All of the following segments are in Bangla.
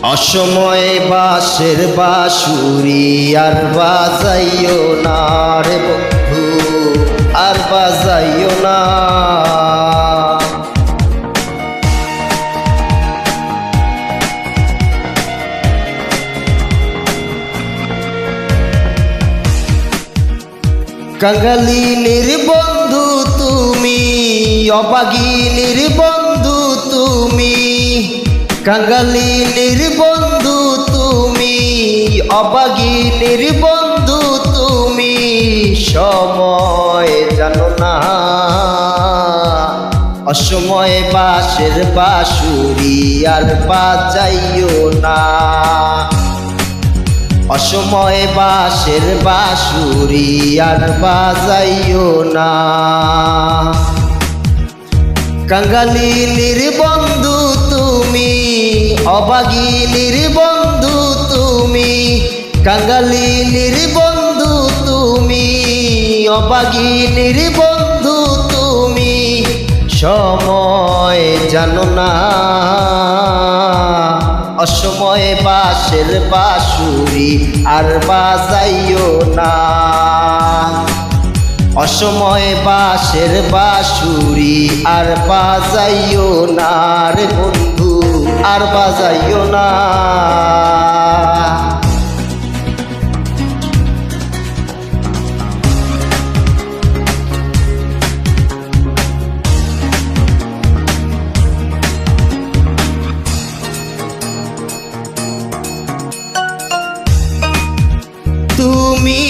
অসময়ে বাঁশের বাঁশুরি আর বাজাইও না রে বন্ধু, আর বাজাইও না। কাঙালিনীর বন্ধু তুমি, অবাগিনীর বন্ধু তুমি, কাঙালিনীর বন্ধু তুমি, অবাগিনীর বন্ধু তুমি, সময় জানো না। অসময়ে বাঁশের বাঁশুরি আর বাজাইও না, অসময়ে বাঁশের বাঁশুরি আর বাজাইও না। কাঙালিনীর বন্ধু তুমি, অবাগিনীর বন্ধু তুমি, কাঙালিনীর বন্ধু তুমি, অবাগিনীর বন্ধু তুমি, সময় জানো না। অসময়ে বাঁশের বাঁশুরি আর বাজাইও না, অসময়ে বাঁশের বাঁশুরি আর বাজাইও না রে বন্ধু, আর বাজাইও না। তুমি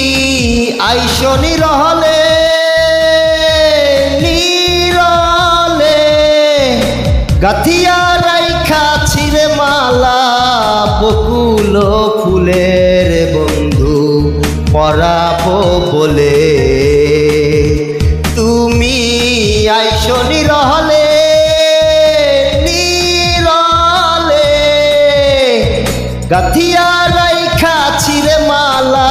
আইসো নিরহলে, নিরলে গাথিয়া রাইখা ছিঁড়ে মালা বকুল ফুলের বন্ধু পরাবো বলে। তুমি আইসো নিরহলে, নিরলে গাথিয়া রাইখা ছিঁড়ে মালা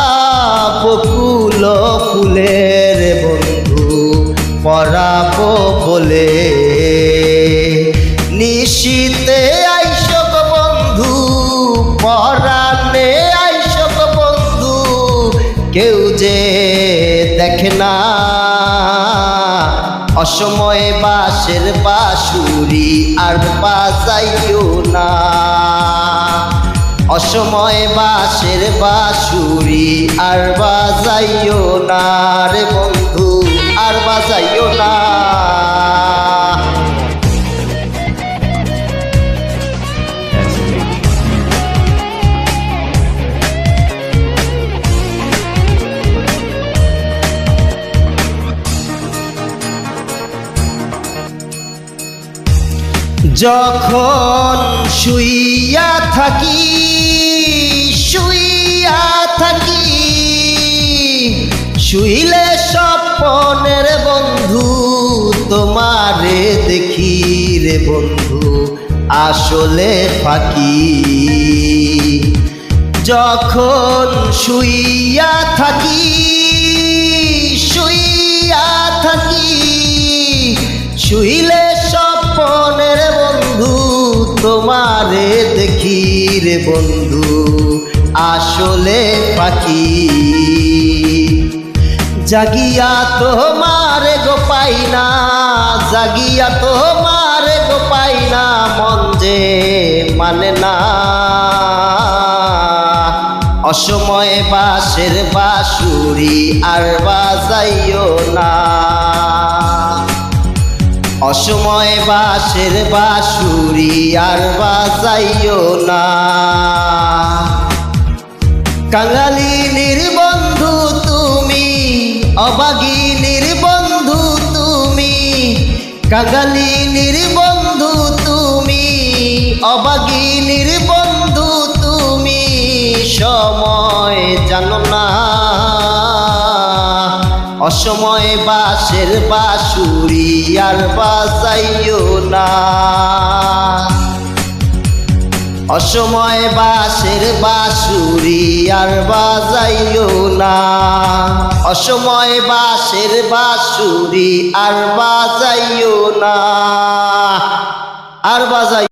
বকুল ফুলের বন্ধু পরাবো বলে। নিশীতে আইসক বন্ধু, পরাণে আইসক বন্ধু, কেউ যে দেখে না। অসময়ে বাঁশের বাঁশুরি আর বাজাইও না, অসময়ে বাঁশের বাঁশুরি আর বাজাইও না রে বন্ধু, আর বাজাইও না। যখন শুইয়া থাকি, শুইয়া থাকি, শুইলে স্বপ্নের বন্ধু তোমারে দেখি রে বন্ধু আসলে ফাঁকি। যখন শুইয়া থাকি, শুইয়া থাকি, শুইলে স্বপ্নের বন্ধু তোমারে দেখি রে বন্ধু আসলে পাখি। জাগিয়া তোমারে গো পাই না, জাগিয়া তোমারে গো পাই না, মন যে মানে না। অসময়ে বাঁশের বাঁশুরি আর বাজাইও না, অসময়ে বাঁশের বাঁশুরি আর বাজাইও না। কাঙালিনীর বন্ধু তুমি, অবাগিনীর বন্ধু তুমি, কাঙালিনীর বন্ধু তুমি, অবাগিনীর বন্ধু তুমি, সময় জানো না। অসময়ে বাঁশের বাঁশুরি আর বাজাইও না, অসময়ে বাঁশের বাঁশুরি আর বাজাইও না, অসময়ে বাঁশের বাঁশুরি আর বাজাইও না, আর বাজাই